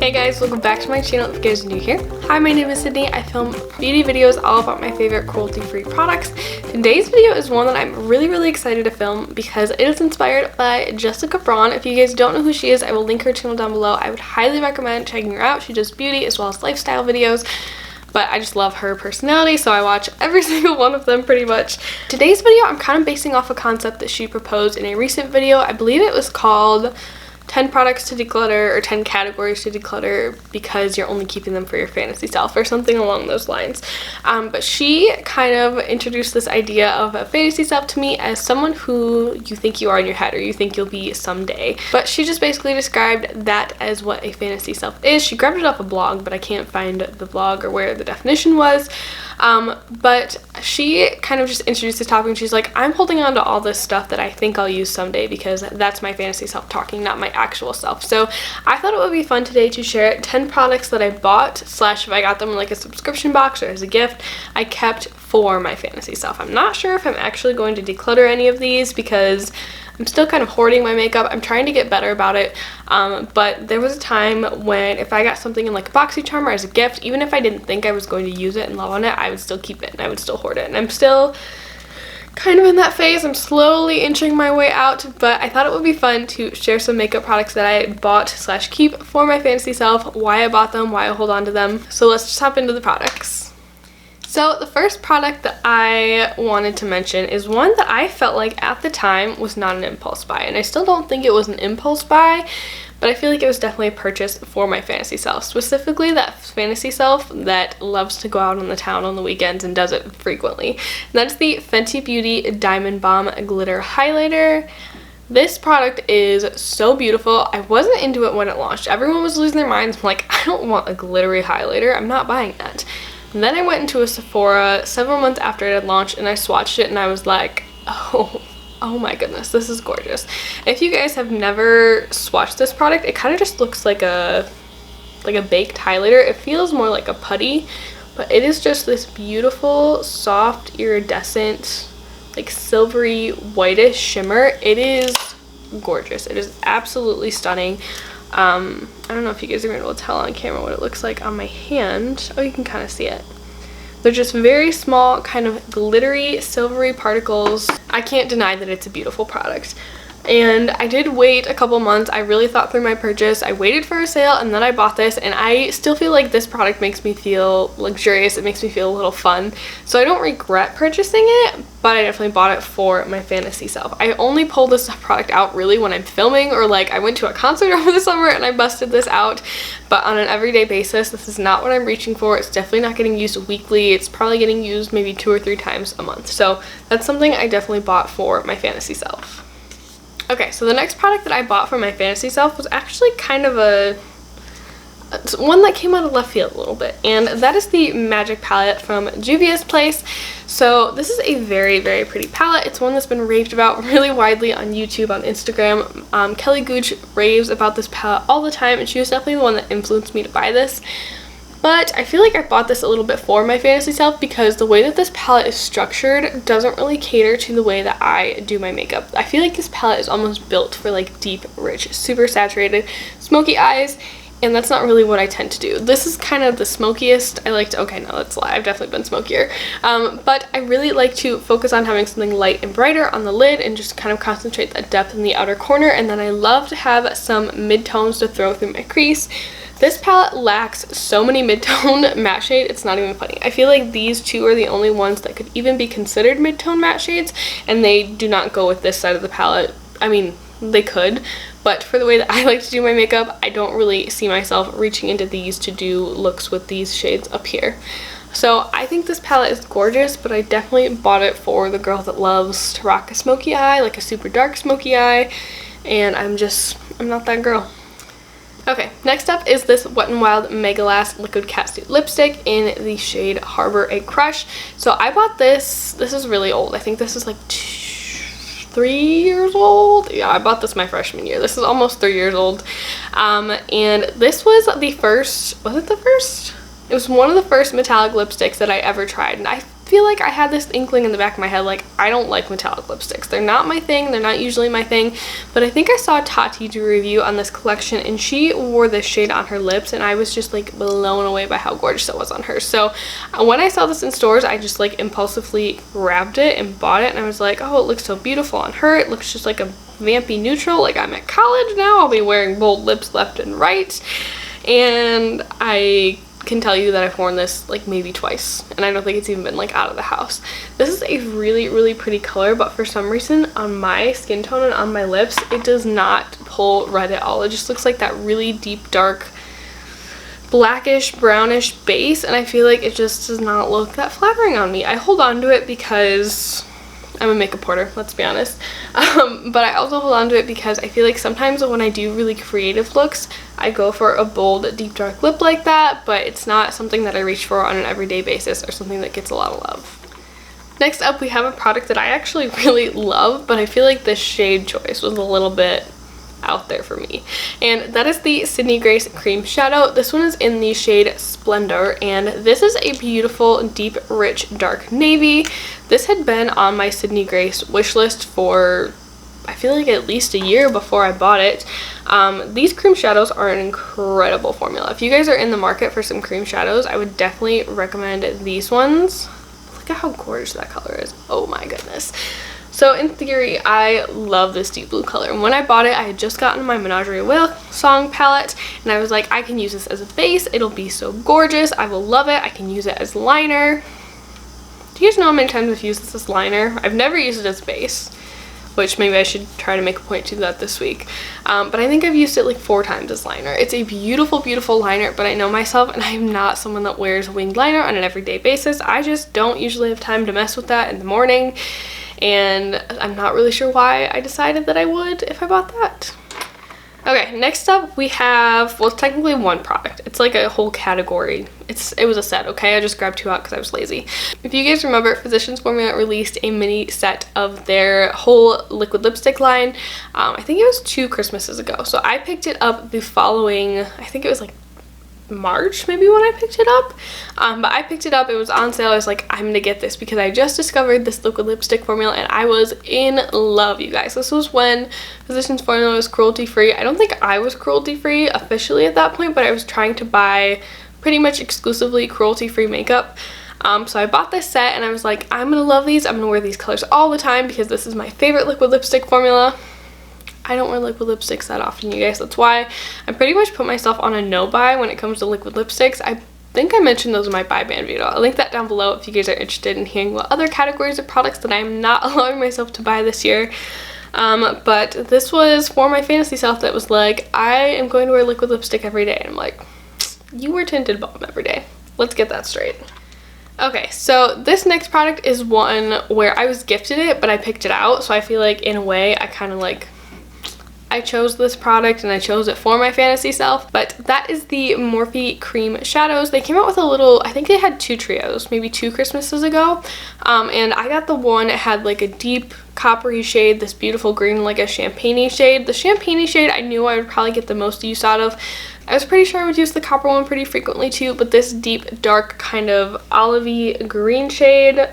Hey guys, welcome back to my channel if you guys are new here. Hi, my name is Sydney. I film beauty videos all about my favorite cruelty-free products. Today's video is one that I'm really excited to film because it is inspired by Jessica Braun. If you guys don't know who she is, I will link her channel down below. I would highly recommend checking her out. She does beauty as well as lifestyle videos. But I just love her personality, so I watch every single one of them pretty much. Today's video, I'm kind of basing off a concept that she proposed in a recent video. I believe it was called 10 products to declutter or 10 categories to declutter because you're only keeping them for your fantasy self or something along those lines. But she kind of introduced this idea of a fantasy self to me as someone who you think you are in your head or you think you'll be someday. But she just basically described that as what a fantasy self is. She grabbed it off a blog, but I can't find the blog or where the definition was. But she kind of just introduced this topic and she's like, I'm holding on to all this stuff that I think I'll use someday because that's my fantasy self talking, not my actual self. So I thought it would be fun today to share 10 products that I bought / if I got them in like a subscription box or as a gift, I kept for my fantasy self. I'm not sure if I'm actually going to declutter any of these because I'm still kind of hoarding my makeup. I'm trying to get better about it, but there was a time when if I got something in like a BoxyCharm or as a gift, even if I didn't think I was going to use it and love on it, I would still keep it and I would still hoard it. And I'm still kind of in that phase. I'm slowly inching my way out, but I thought it would be fun to share some makeup products that I bought / keep for my fantasy self, why I bought them, why I hold on to them. So let's just hop into the products. So the first product that I wanted to mention is one that I felt like at the time was not an impulse buy, and I still don't think it was an impulse buy, but I feel like it was definitely a purchase for my fantasy self, specifically that fantasy self that loves to go out on the town on the weekends and does it frequently. And that's the Fenty Beauty Diamond Bomb Glitter Highlighter. This product is so beautiful. I wasn't into it when it launched. Everyone was losing their minds. I'm like, I don't want a glittery highlighter. I'm not buying that. And then I went into a Sephora several months after it had launched and I swatched it and I was like, oh my goodness, this is gorgeous. If you guys have never swatched this product, it kind of just looks like a baked highlighter. It feels more like a putty, but it is just this beautiful, soft, iridescent, like silvery, whitish shimmer. It is gorgeous. It is absolutely stunning. I don't know if you guys are going to be able to tell on camera what it looks like on my hand. Oh, you can kind of see it. They're just very small, kind of glittery, silvery particles. I can't deny that it's a beautiful product. And I did wait a couple months. I really thought through my purchase. I waited for a sale and then I bought this, and I still feel like this product makes me feel luxurious. It makes me feel a little fun. So I don't regret purchasing it, but I definitely bought it for my fantasy self. I only pull this product out really when I'm filming or like I went to a concert over the summer and I busted this out. But on an everyday basis, this is not what I'm reaching for. It's definitely not getting used weekly. It's probably getting used maybe 2 or 3 times a month. So that's something I definitely bought for my fantasy self. Okay, so the next product that I bought for my fantasy self was actually kind of one that came out of left field a little bit, and that is the Magic palette from Juvia's Place. So this is a very pretty palette. It's one that's been raved about really widely on YouTube, on Instagram. Kelly Gooch raves about this palette all the time, and she was definitely the one that influenced me to buy this. But I feel like I bought this a little bit for my fantasy self because the way that this palette is structured doesn't really cater to the way that I do my makeup. I feel like this palette is almost built for like deep, rich, super saturated, smoky eyes, and that's not really what I tend to do. This is kind of the smokiest I like to, okay, no, that's a lie. I've definitely been smokier. But I really like to focus on having something light and brighter on the lid and just kind of concentrate that depth in the outer corner. And then I love to have some mid-tones to throw through my crease. This palette lacks so many mid-tone matte shade, it's not even funny. I feel like these two are the only ones that could even be considered mid-tone matte shades, and they do not go with this side of the palette. I mean, they could, but for the way that I like to do my makeup, I don't really see myself reaching into these to do looks with these shades up here. So I think this palette is gorgeous, but I definitely bought it for the girl that loves to rock a smoky eye, like a super dark smoky eye, and I'm not that girl. Okay, next up is this Wet n Wild Mega Last Liquid Catsuit Lipstick in the shade Harbor a Crush. So I bought this is really old. I think this is like 3 years old. Yeah, I bought this my freshman year. This is almost 3 years old. And this was the first, was it the first? It was one of the first metallic lipsticks that I ever tried, and I feel like I had this inkling in the back of my head, like, I don't like metallic lipsticks. They're not my thing. They're not usually my thing. But I think I saw Tati do a review on this collection, and she wore this shade on her lips, and I was just like blown away by how gorgeous it was on her. So when I saw this in stores, I just like impulsively grabbed it and bought it, and I was like, oh, it looks so beautiful on her. It looks just like a vampy neutral. Like, I'm at college now. I'll be wearing bold lips left and right. And I can tell you that I've worn this like maybe twice, and I don't think it's even been like out of the house. This is a really pretty color, but for some reason on my skin tone and on my lips, it does not pull red at all. It just looks like that really deep dark blackish brownish base, and I feel like it just does not look that flattering on me. I hold on to it because I'm a makeup hoarder, let's be honest. But I also hold on to it because I feel like sometimes when I do really creative looks, I go for a bold, deep, dark lip like that, but it's not something that I reach for on an everyday basis or something that gets a lot of love. Next up, we have a product that I actually really love, but I feel like the shade choice was a little bit out there for me, and that is the Sydney Grace Cream Shadow. This one is in the shade Splendor, and this is a beautiful, deep, rich, dark navy. This had been on my Sydney Grace wish list for, I feel like, at least a year before I bought it. These cream shadows are an incredible formula. If you guys are in the market for some cream shadows, I would definitely recommend these ones. Look at how gorgeous that color is. Oh my goodness. So in theory, I love this deep blue color, and when I bought it, I had just gotten my Menagerie Whale song palette, and I was like, I can use this as a base. It'll be so gorgeous. I will love it. I can use it as liner. Do you guys know how many times I've used this as liner? I've never used it as base, which maybe I should try to make a point to do that this week. But I think I've used it like 4 times as liner. It's a beautiful, beautiful liner, but I know myself, and I am not someone that wears winged liner on an everyday basis. I just don't usually have time to mess with that in the morning. And I'm not really sure why I decided that I would if I bought that. Okay, next up we have, well, it's technically one product. It's like a whole category. It was a set, okay? I just grabbed 2 out because I was lazy. If you guys remember, Physicians Formula released a mini set of their whole liquid lipstick line. I think it was 2 Christmases ago. So I picked it up the following, I think it was like March maybe when I picked it up, but I picked it up. It was on sale. I was like, I'm gonna get this because I just discovered this liquid lipstick formula, and I was in love, you guys. This was when Physicians Formula was cruelty free. I don't think I was cruelty free officially at that point, but I was trying to buy pretty much exclusively cruelty free makeup. So I bought this set, and I was like, I'm gonna love these. I'm gonna wear these colors all the time because this is my favorite liquid lipstick formula. I don't wear liquid lipsticks that often, you guys. That's why I pretty much put myself on a no buy when it comes to liquid lipsticks. I think I mentioned those in my buy band video. I'll link that down below if you guys are interested in hearing what other categories of products that I'm not allowing myself to buy this year. But this was for my fantasy self that was like, I am going to wear liquid lipstick every day. And I'm like, you wear tinted balm every day. Let's get that straight. Okay, so this next product is one where I was gifted it, but I picked it out. So I feel like in a way I kind of like, I chose this product and I chose it for my fantasy self, but that is the Morphe Cream Shadows. They came out with a little, I think they had 2 trios, maybe 2 Christmases ago, and I got the one that had like a deep coppery shade, this beautiful green, like a champagne-y shade. The champagne-y shade I knew I would probably get the most use out of. I was pretty sure I would use the copper one pretty frequently too, but this deep, dark, kind of olivey green shade,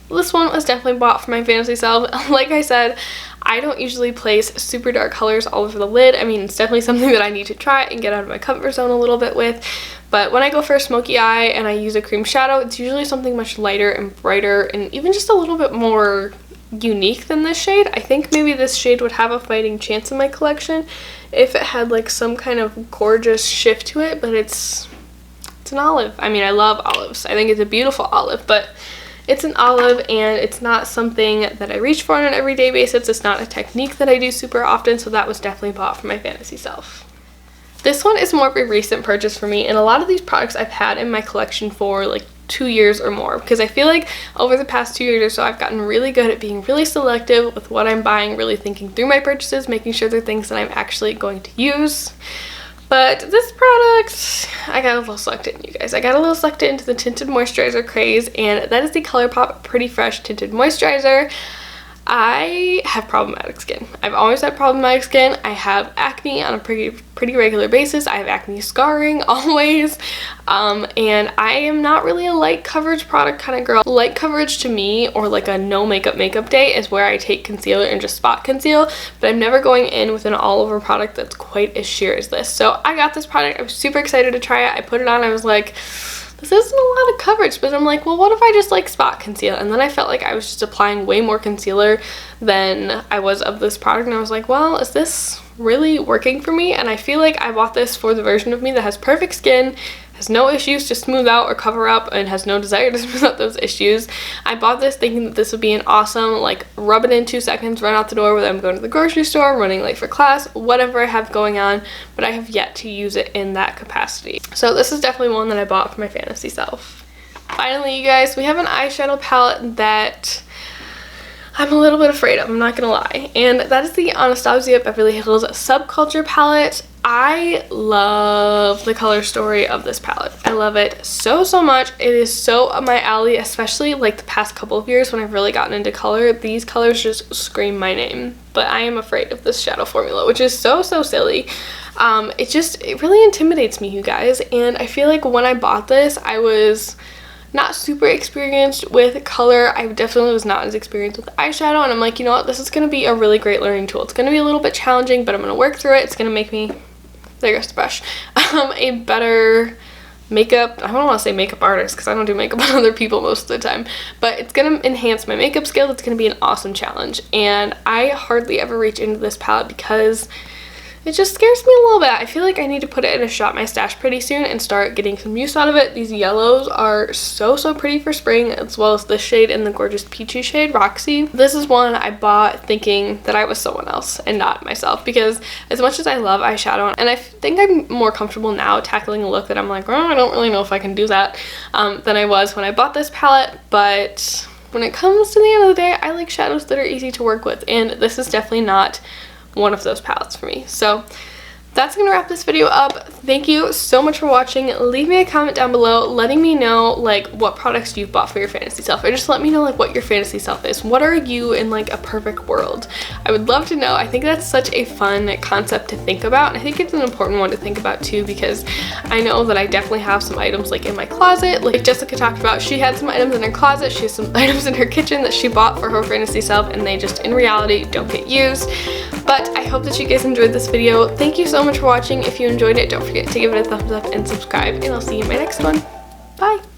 this one was definitely bought for my fantasy self. Like I said, I don't usually place super dark colors all over the lid. I mean, it's definitely something that I need to try and get out of my comfort zone a little bit with. But when I go for a smoky eye and I use a cream shadow, it's usually something much lighter and brighter and even just a little bit more unique than this shade. I think maybe this shade would have a fighting chance in my collection if it had like some kind of gorgeous shift to it, but it's an olive. I mean, I love olives. I think it's a beautiful olive, but it's an olive and it's not something that I reach for on an everyday basis. It's not a technique that I do super often, so that was definitely bought for my fantasy self. This one is more of a recent purchase for me, and a lot of these products I've had in my collection for like 2 years or more, because I feel like over the past 2 years or so I've gotten really good at being really selective with what I'm buying, really thinking through my purchases, making sure they're things that I'm actually going to use. But this product, I got a little sucked in, you guys. I got a little sucked into the tinted moisturizer craze, and that is the ColourPop Pretty Fresh Tinted Moisturizer. I have problematic skin. I've always had problematic skin. I have acne on a pretty regular basis. I have acne scarring always. And I am not really a light coverage product kind of girl. Light coverage to me, or like a no makeup day, is where I take concealer and just spot conceal, but I'm never going in with an all over product that's quite as sheer as this. So I got this product. I was super excited to try it. I put it on. I was like, this isn't a lot of coverage, but I'm like, well, what if I just like spot conceal? And then I felt like I was just applying way more concealer than I was of this product, and I was like, well, is this really working for me? And I feel like I bought this for the version of me that has perfect skin, has no issues to smooth out or cover up, and has no desire to smooth out those issues. I bought this thinking that this would be an awesome, like, rub it in 2 seconds, run out the door, whether I'm going to the grocery store, running late for class, whatever I have going on, but I have yet to use it in that capacity. So this is definitely one that I bought for my fantasy self. Finally, you guys, we have an eyeshadow palette that I'm a little bit afraid of, I'm not gonna lie, and that is the Anastasia Beverly Hills Subculture palette. I love the color story of this palette. I love it so much. It is so up my alley, especially like the past couple of years when I've really gotten into color. These colors just scream my name, but I am afraid of this shadow formula, which is so silly. It really intimidates me, you guys, and I feel like when I bought this, I was not super experienced with color. I definitely was not as experienced with eyeshadow, and I'm like, you know what, this is going to be a really great learning tool. It's going to be a little bit challenging, but I'm going to work through it. It's going to make me, there goes the brush, a better makeup, I don't want to say makeup artist because I don't do makeup on other people most of the time, but it's going to enhance my makeup skills. It's going to be an awesome challenge, and I hardly ever reach into this palette because it just scares me a little bit. I feel like I need to put it in a Shop My Stash pretty soon and start getting some use out of it. These yellows are so pretty for spring, as well as this shade and the gorgeous peachy shade, Roxy. This is one I bought thinking that I was someone else and not myself, because as much as I love eyeshadow, and I think I'm more comfortable now tackling a look that I'm like, oh, I don't really know if I can do that, than I was when I bought this palette. But when it comes to the end of the day, I like shadows that are easy to work with, and this is definitely not one of those palettes for me. So that's gonna wrap this video up. Thank you so much for watching. Leave me a comment down below letting me know like what products you've bought for your fantasy self, or just let me know like what your fantasy self is. What are you in like a perfect world? I would love to know. I think that's such a fun concept to think about, and I think it's an important one to think about too, because I know that I definitely have some items like in my closet, like Jessica talked about. She had some items in her closet, she has some items in her kitchen that she bought for her fantasy self, and they just in reality don't get used. But I hope that you guys enjoyed this video. Thank you so much for watching. If you enjoyed it, don't forget to give it a thumbs up and subscribe, and I'll see you in my next one. Bye!